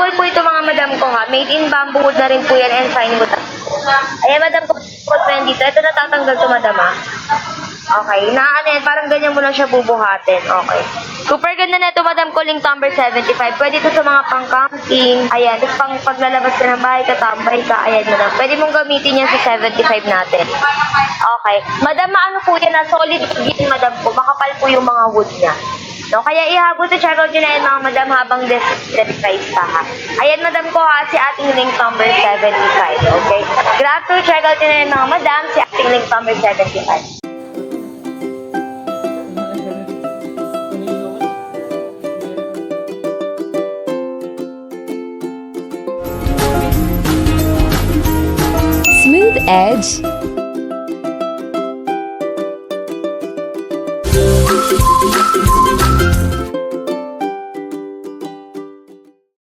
Durable po ito mga madam ko ha. Made in bamboo wood na rin po yan and fine wood. Ayan madam ko, put mo yan dito. Ito natatanggal to madam ha. Okay, ano yan, parang ganyan mo lang siya bubuhatin. Okay. Super ganda na ito, madam ko, link number 75. Pwede ito sa mga pang-camping. Ayan, tapos pang paglalabas ka ng bahay, katambay ka. Ayan, madam. Pwede mong gamitin yan sa 75 natin. Okay. Madam, ano po yan na solid wood yan, madam ko. Makapal po yung mga wood niya. No, kaya ihabol sa check out nyo na yan, mga madam, habang price pa ha. Ayan, madam ko ha, si ating link number 75. Okay? Grab to check out nyo na yan, mga madam, si ating link number 75. Smooth edge.